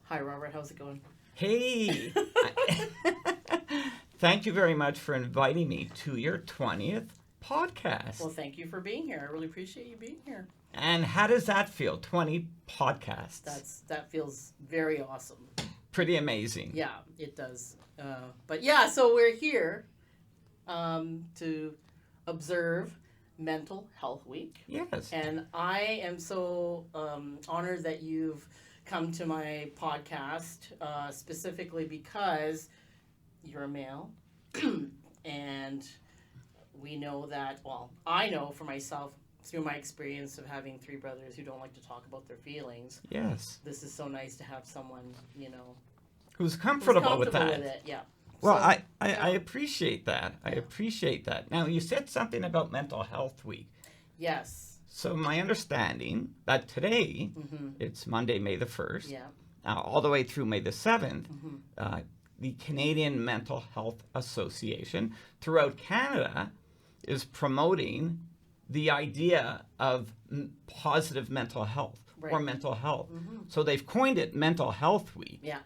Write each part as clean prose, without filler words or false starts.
Hi, Robert. How's it going? Hey! Thank you very much for inviting me to your 20th podcast. Well, thank you for being here. I really appreciate you being here. And how does that feel? 20 podcasts. That feels very awesome. Pretty amazing. Yeah, it does. But yeah, so we're here to observe Mental Health Week. Yes. And I am so honored that you've come to my podcast specifically because you're a male. And we know that, well, I know for myself through my experience of having 3 brothers who don't like to talk about their feelings. Yes. This is so nice to have someone, Who's comfortable with that. With it, yeah. Well, So, I appreciate that. I appreciate that. Now, you said something about Mental Health Week. yes. So my understanding that today, Mm-hmm. it's Monday, May the 1st, Yeah. all the way through May the 7th, Mm-hmm. the Canadian Mental Health Association throughout Canada is promoting the idea of positive mental health or Right. mental health. Mm-hmm. So they've coined it Mental Health Week. Yeah.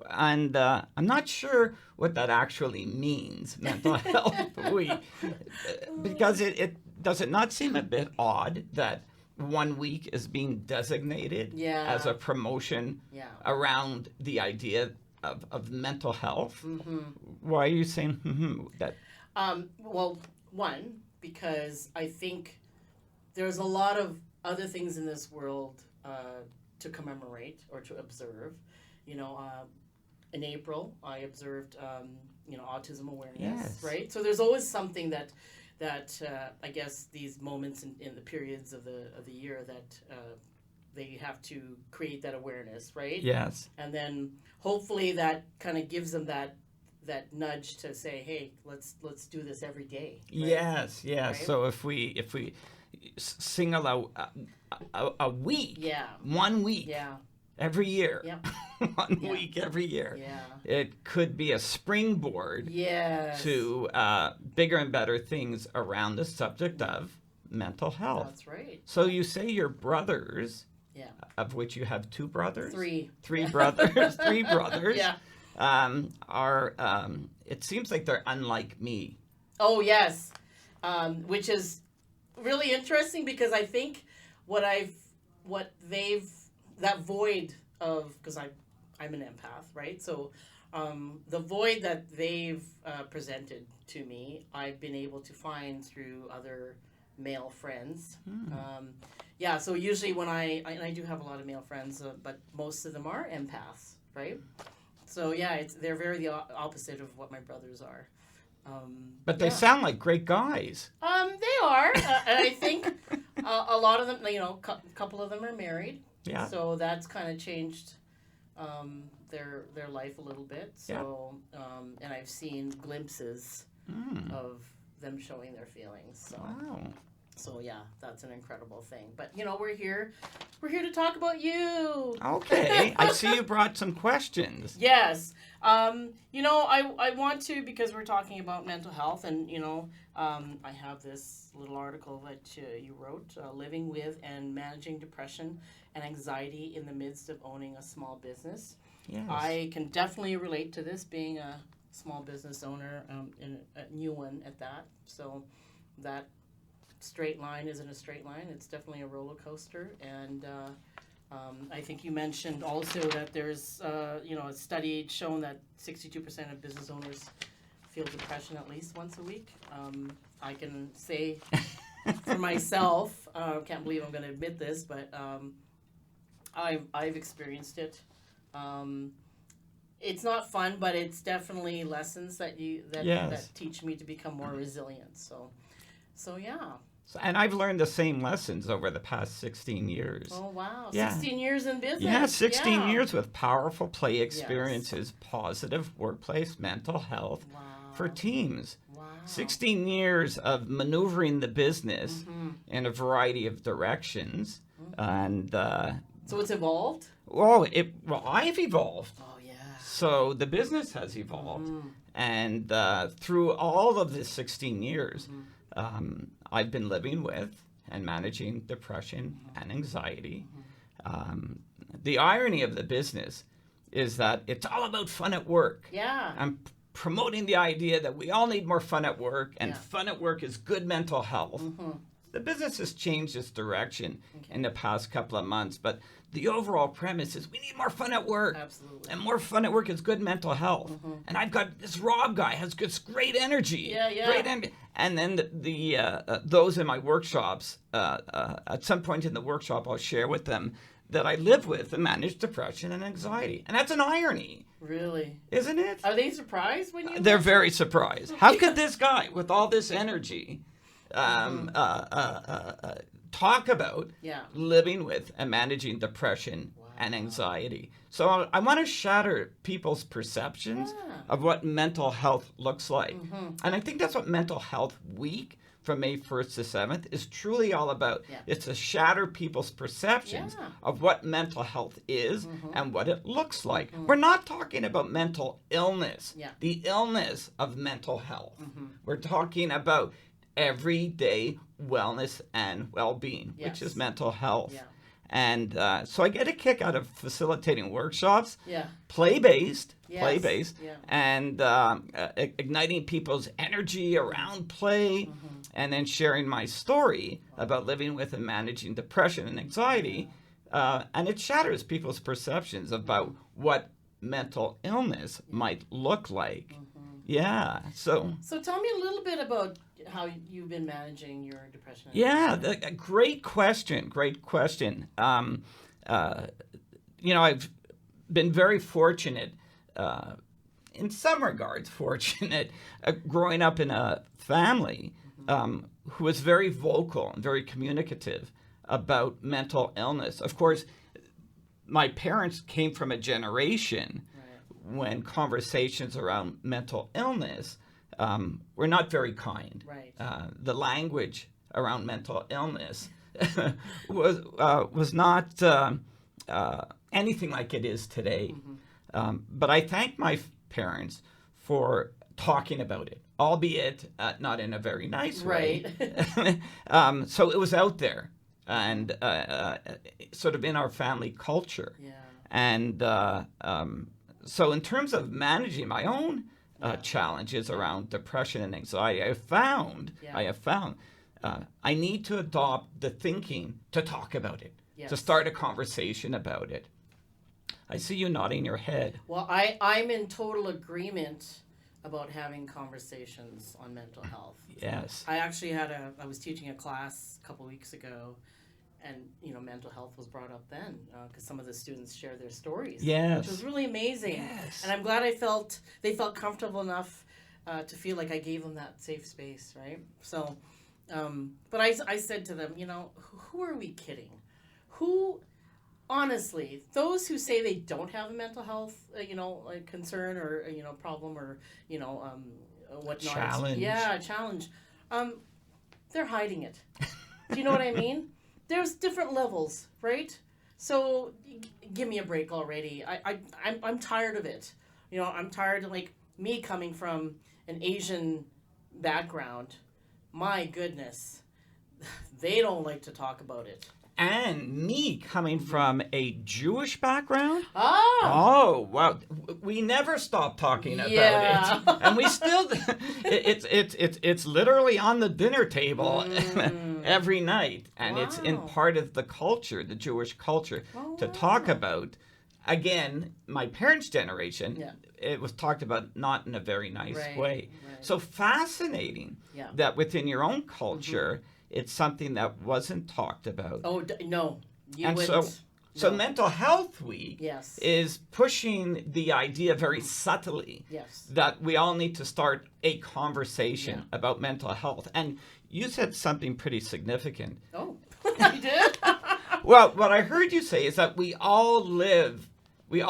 And I'm not sure what that actually means, Mental Health Week, because it does it not seem a bit odd that 1 week is being designated Yeah. as a promotion Yeah. around the idea of mental health? Mm-hmm. Why are you saying that? Well, one, because I think there's a lot of other things in this world to commemorate or to observe. In April, I observed, autism awareness, Yes. right? So there's always something that I guess these moments in the periods of the year that they have to create that awareness, right? Yes. And then hopefully that kind of gives them that nudge to say, hey, let's do this every day. Right? Yes. Right? So if we single out a week, Yeah. 1 week Yeah. every year, Yeah. 1 Yeah. week every year, Yeah. it could be a springboard Yes. to bigger and better things around the subject of mental health. That's right. So you say your brothers, Yeah. of which you have 2 brothers? 3. 3 brothers. 3 brothers. Yeah. Are it seems like they're unlike me. Oh, yes. Which is really interesting because I think that void of, because I'm an empath, right? So the void that they've presented to me, I've been able to find through other male friends. Yeah, so usually when I do have a lot of male friends, but most of them are empaths, right? So yeah, they're very the opposite of what my brothers are. But they sound like great guys. They are, and I think a lot of them, a couple of them are married. Yeah. So that's kind of changed their life a little bit. So, and I've seen glimpses of them showing their feelings. So. Wow. So yeah, that's an incredible thing. But we're here to talk about you. Okay. I see you brought some questions. Yes. I want to, because we're talking about mental health, and I have this little article that you wrote, living with and managing depression and anxiety in the midst of owning a small business. Yes. I can definitely relate to this, being a small business owner, and a new one at that. So that straight line isn't a straight line. It's definitely a roller coaster. And I think you mentioned also that there's a study shown that 62% of business owners feel depression at least once a week. I can say for myself, can't believe I'm going to admit this, but I've experienced it. It's not fun, but it's definitely lessons that teach me to become more resilient. So yeah. And I've learned the same lessons over the past 16 years. Oh, wow. Yeah. 16 years in business. Yeah, 16 Yeah. years with powerful play experiences, positive workplace mental health Wow. for teams. Wow. 16 years of maneuvering the business in a variety of directions. And, So it's evolved? I've evolved. Oh, yeah. So the business has evolved. And through all of the 16 years, I've been living with and managing depression and anxiety. The irony of the business is that it's all about fun at work. Yeah. I'm promoting the idea that we all need more fun at work, and Yeah. fun at work is good mental health. The business has changed its direction in the past couple of months, but the overall premise is we need more fun at work. Absolutely. And more fun at work is good mental health. And I've got this Rob guy has this great energy. Yeah. Great and then those in my workshops, at some point in the workshop, I'll share with them that I live with and manage depression and anxiety. And that's an irony, Really? isn't it? Are they surprised when you? They're very surprised. How could this guy with all this energy talk about Yeah. living with and managing depression and anxiety? So I want to shatter people's perceptions of what mental health looks like. And I think that's what Mental Health Week from May 1st to 7th is truly all about. Yeah. It's to shatter people's perceptions of what mental health is and what it looks like. We're not talking about mental illness, the illness of mental health. We're talking about everyday wellness and well-being, which is mental health. Yeah. And so I get a kick out of facilitating workshops, Yeah. play-based, Yes. Yeah. and igniting people's energy around play, and then sharing my story about living with and managing depression and anxiety. And it shatters people's perceptions about what mental illness might look like. Yeah. So tell me a little bit about how you've been managing your depression. yeah, great question. Great question. I've been very fortunate, in some regards, fortunate, growing up in a family who was very vocal and very communicative about mental illness. Of course, my parents came from a generation when conversations around mental illness were not very kind. Right. The language around mental illness was not anything like it is today. But I thank my parents for talking about it, albeit not in a very nice way. Right. So it was out there and sort of in our family culture. Yeah. And so in terms of managing my own challenges around depression and anxiety, I have found I need to adopt the thinking to talk about it, to start a conversation about it. I see you nodding your head. Well, I'm in total agreement about having conversations on mental health. Yes. I actually I was teaching a class a couple weeks ago, and mental health was brought up then because some of the students shared their stories. Yes. Which was really amazing. Yes. And I'm glad they felt comfortable enough to feel like I gave them that safe space, right? So, but I said to them, who are we kidding? Honestly, those who say they don't have a mental health, like concern or problem or whatnot, challenge. Yeah, challenge. They're hiding it. Do you know what I mean? There's different levels, right? So give me a break already. I'm tired of it. I'm tired of me coming from an Asian background. My goodness, they don't like to talk about it. And me coming from a Jewish background. Oh, wow! We never stop talking about Yeah. it, and we still. It's literally on the dinner table every night, and it's in Wow. part of the culture, the Jewish culture, to talk about. Again, my parents' generation, it was talked about not in a very nice Right, way. right. So fascinating that within your own culture, it's something that wasn't talked about. Oh, no. You And wouldn't. So No. Mental Health Week Yes. is pushing the idea very subtly Yes. that we all need to start a conversation about mental health. And you said something pretty significant. Oh, you did? Well, what I heard you say is that we all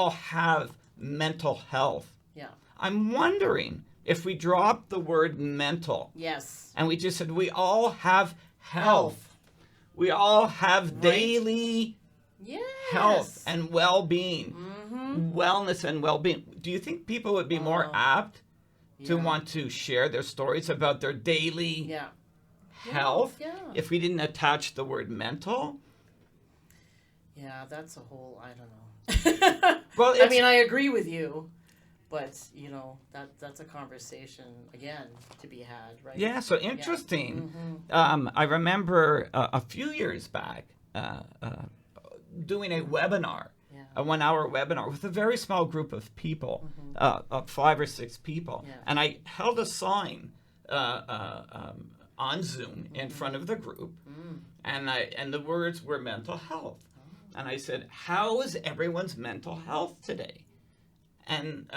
have mental health. Yeah. I'm wondering if we drop the word mental Yes. and we just said we all have health. We all have daily Yes. health and well-being, Mm-hmm. wellness and well-being. Do you think people would be more apt to want to share their stories about their daily health if we didn't attach the word mental? Yeah, that's a whole, I don't know. Well, I mean, I agree with you, but you know that's a conversation again to be had, right? yeah, so interesting. Mm-hmm. I remember a few years back doing a webinar, Yeah. a 1 hour webinar with a very small group of people, of 5 or 6 people. Yeah. And I held a sign on Zoom in front of the group, and the words were mental health. And I said, how is everyone's mental health today? And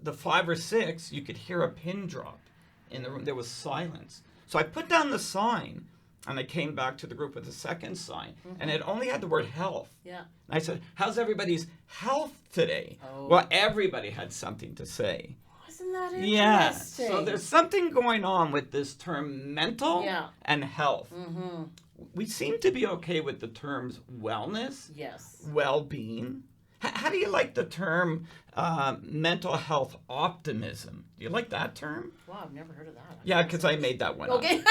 the 5 or 6, you could hear a pin drop in the room. There was silence. So I put down the sign, and I came back to the group with a second sign, and it only had the word health. Yeah. And I said, how's everybody's health today? Oh. Well, everybody had something to say. Isn't that interesting? Yeah. So there's something going on with this term mental and health. Mm-hmm. We seem to be okay with the terms wellness, Yes. well-being. How do you like the term mental health optimism? Do you like that term? Wow, I've never heard of that. Yeah, because I made that one up. Okay.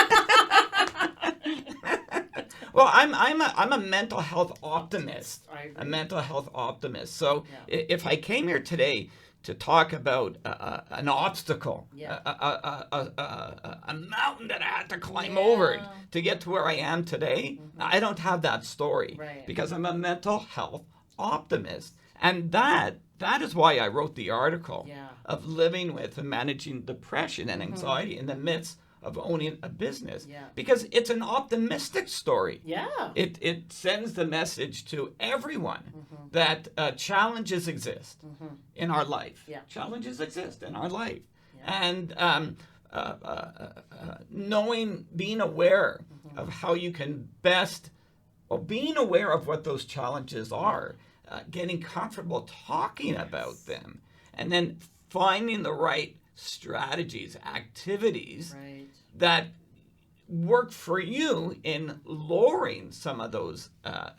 Well, I'm a mental health optimist. I agree. A mental health optimist. So Yeah. if I came here today to talk about an obstacle, a mountain that I had to climb over to get to where I am today, I don't have that story, Right. because I'm a mental health optimist. And that is why I wrote the article of living with and managing depression and anxiety in the midst of owning a business, because it's an optimistic story. Yeah. It sends the message to everyone that challenges exist in our life. Yeah. Challenges exist in our life. Yeah. And being aware of how you can best, being aware of what those challenges are, getting comfortable talking about them, and then finding the right strategies, activities that work for you in lowering some of those,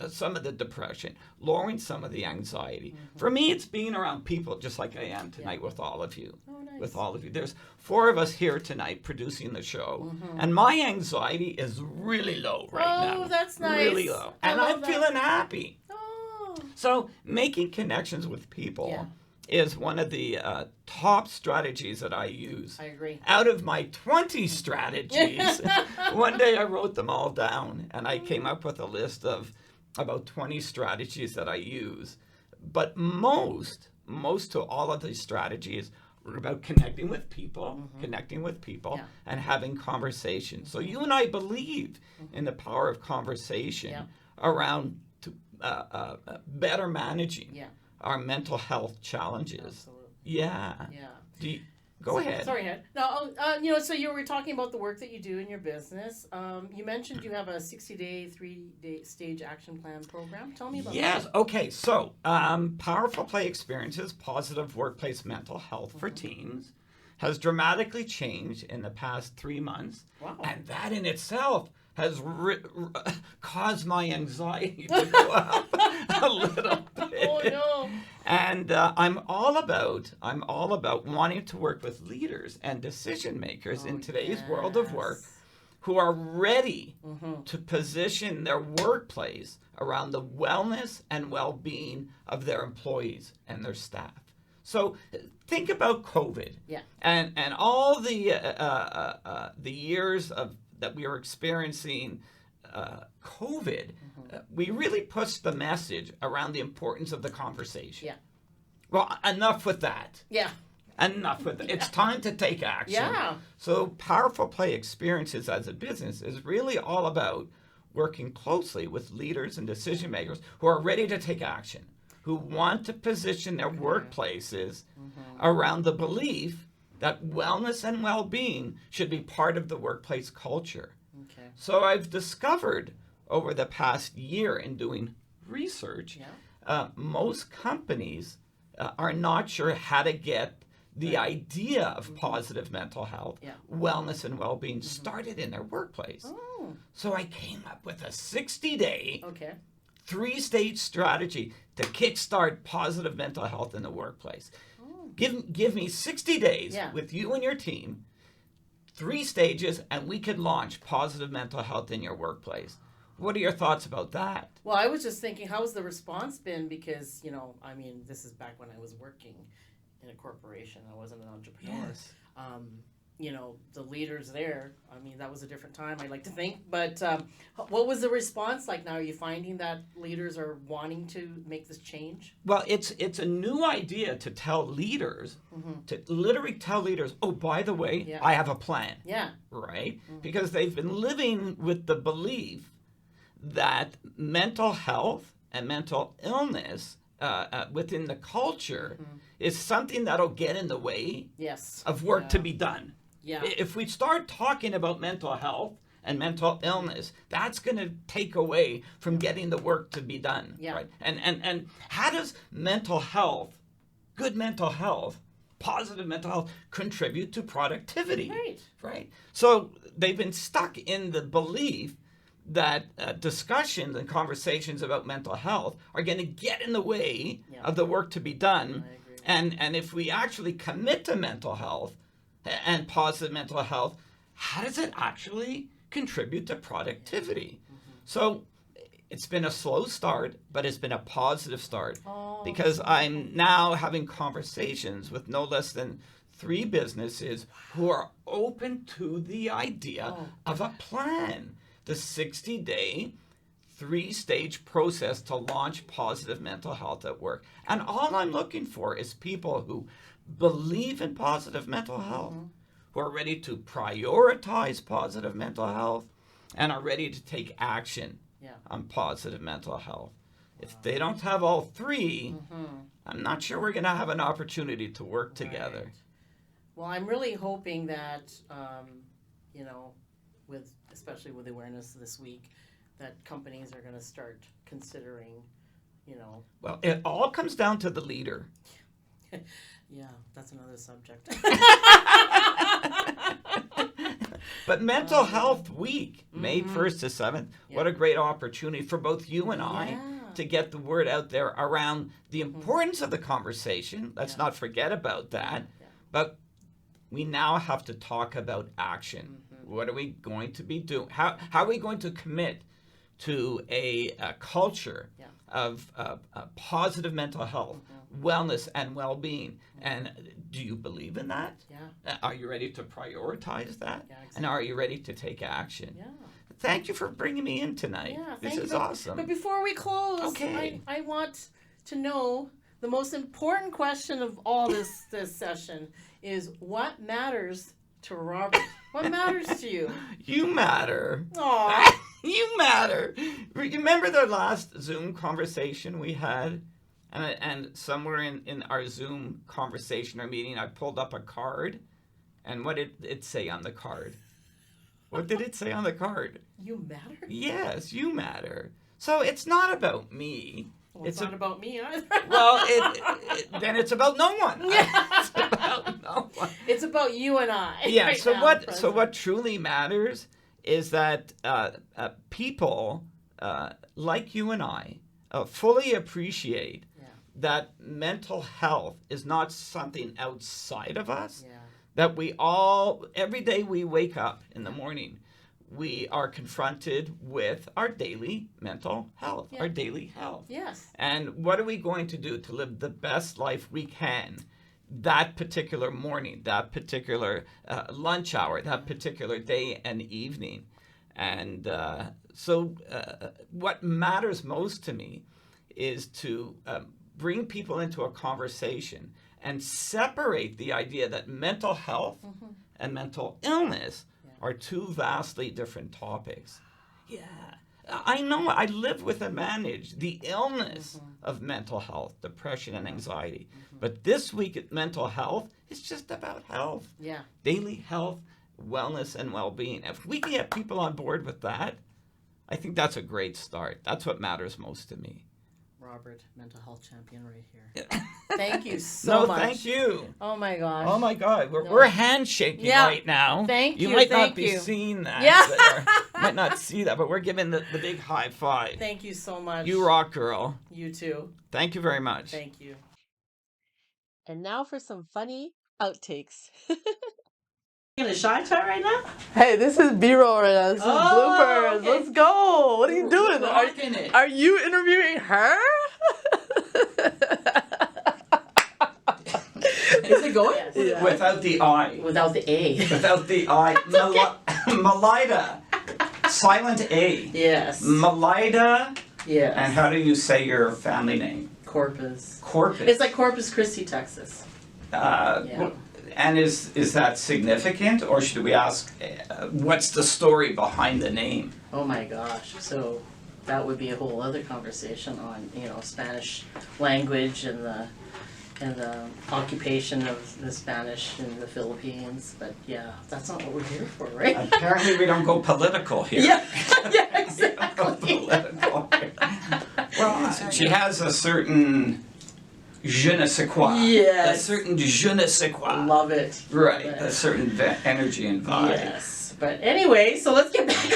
some of the depression, lowering some of the anxiety. For me, it's being around people just like I am tonight with all of you. Oh, nice. With all of you. There's 4 of us here tonight producing the show, and my anxiety is really low right now. Oh, that's nice. Really low. And I'm feeling happy. Oh. So making connections with people is one of the top strategies that I use. I agree. Out of my 20 strategies, one day I wrote them all down, and I came up with a list of about 20 strategies that I use. But most to all of these strategies are about connecting with people, and having conversations. So you and I believe in the power of conversation around better managing our mental health challenges. Absolutely. Yeah. Yeah. Go ahead. Sorry, Ed. No, so you were talking about the work that you do in your business. You mentioned you have a 60-day, 3-day stage action plan program. Tell me about that. Yes. Okay. So, Powerful Play Experiences, Positive Workplace Mental Health for Teens, has dramatically changed in the past 3 months. Wow. And that in itself has caused my anxiety to go up a little bit. Oh, no. And I'm all about wanting to work with leaders and decision makers in today's world of work who are ready to position their workplace around the wellness and well-being of their employees and their staff. So think about COVID and all the years that we were experiencing COVID. We really pushed the message around the importance of the conversation. Yeah. Well, enough with that. Yeah. Enough with it. It's time to take action. Yeah. So Powerful Play Experiences as a business is really all about working closely with leaders and decision makers who are ready to take action, who want to position their workplaces around the belief that wellness and well-being should be part of the workplace culture. Okay. So I've discovered over the past year in doing research, most companies are not sure how to get the idea of positive mental health, wellness, and well-being started in their workplace. Oh. So I came up with a 60-day, Okay. 3-stage strategy to kickstart positive mental health in the workplace. Give me 60 days with you and your team, 3 stages, and we could launch positive mental health in your workplace. what are your thoughts about that? Well, I was just thinking, how's the response been? Because, I mean, this is back when I was working in a corporation. I wasn't an entrepreneur. Yes. The leaders there, I mean, that was a different time, I like to think. But what was the response like now? Are you finding that leaders are wanting to make this change? Well, it's a new idea to tell leaders, to literally tell leaders, oh, by the way, Yeah. I have a plan. Yeah. Right? Because they've been living with the belief that mental health and mental illness within the culture is something that'll get in the way Yes. of work to be done. Yeah. If we start talking about mental health and mental illness, that's going to take away from getting the work to be done. Yeah. Right? And how does mental health, good mental health, positive mental health, contribute to productivity? Right? So they've been stuck in the belief that discussions and conversations about mental health are going to get in the way of the work to be done. I agree. And if we actually commit to mental health and positive mental health, how does it actually contribute to productivity? So it's been a slow start, but it's been a positive start because I'm now having conversations with no less than 3 businesses who are open to the idea of a plan, the 60-day 3-stage process to launch positive mental health at work. And all I'm looking for is people who believe in positive mental health, who are ready to prioritize positive mental health, and are ready to take action on positive mental health. If they don't have all 3, I'm not sure we're going to have an opportunity to work together. Right. Well, I'm really hoping that, especially with awareness this week, that companies are going to start considering, Well, it all comes down to the leader. Yeah, that's another subject. But Mental Health Week, May 1st to 7th, what a great opportunity for both you and I to get the word out there around the importance of the conversation. Let's not forget about that. But we now have to talk about action. What are we going to be doing? How are we going to commit to a culture of positive mental health, wellness, and well-being? And do you believe in that? Yeah. Are you ready to prioritize that? Yeah, exactly. And are you ready to take action? Yeah. Thank you for bringing me in tonight. Yeah, this thank is you. awesome. But before we close, Okay. I want to know the most important question of all this session is what matters to Robert? What matters to you? You matter. Aw. You matter. Remember the last Zoom conversation we had? And somewhere in our Zoom conversation or meeting, I pulled up a card. And what did it say on the card? What did it say on the card? You matter? Yes, you matter. So it's not about me. Well, it's not about me either. Well, then it's about no one. It's about no one. It's about you and I. Yeah. Right So now, what truly matters is that people like you and I fully appreciate that mental health is not something outside of us. Yeah. That we all, every day we wake up in the morning, we are confronted with our daily mental health, our daily health. Yes. And what are we going to do to live the best life we can that particular morning, that particular lunch hour, that particular day and evening? And so what matters most to me is to bring people into a conversation and separate the idea that mental health and mental illness are 2 vastly different topics. Yeah. I know I live with and manage the illness of mental health, depression, and anxiety. But this week, mental health is just about health. Yeah. Daily health, wellness, and well-being. If we can get people on board with that, I think that's a great start. That's what matters most to me. Robert, mental health champion right here. Thank you so much. No, thank you. Oh my gosh. Oh my God, we're handshaking right now. Thank you. You might thank not be you. seeing that. Yeah. Might not see that, but we're giving the big high five. Thank you so much. You rock, girl. You too. Thank you very much. Thank you. And now for some funny outtakes. You gonna shy tie right now? Hey, this is B-roll right now. This is bloopers. Okay. Let's go. What are you doing? Rocking it. Are you interviewing her? Is it going? Yeah. Without the I. Without the A. Without the I. Malida. Silent A. Yes. Malida. Yes. And how do you say your family name? Corpus. Corpus. It's like Corpus Christi, Texas. Yeah. And is that significant, or should we ask what's the story behind the name? Oh my gosh. So that would be a whole other conversation on, Spanish language and the occupation of the Spanish in the Philippines. But yeah, that's not what we're here for, right? Apparently we don't go political here. Yeah, yeah, We don't go exactly. political here. Well, she has a certain je ne sais quoi. Yes. A certain je ne sais quoi. Love it. Right, Love a it. certain energy and vibe. Yes. But anyway, so let's get back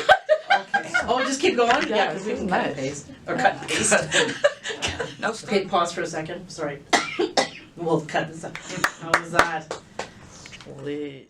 on. Okay. Oh, just keep going? Yeah, Because we this can is cut and nice. paste. Or cut and paste. No, stop. Okay, pause for a second. Sorry. We'll cut this up. How was that? Holy.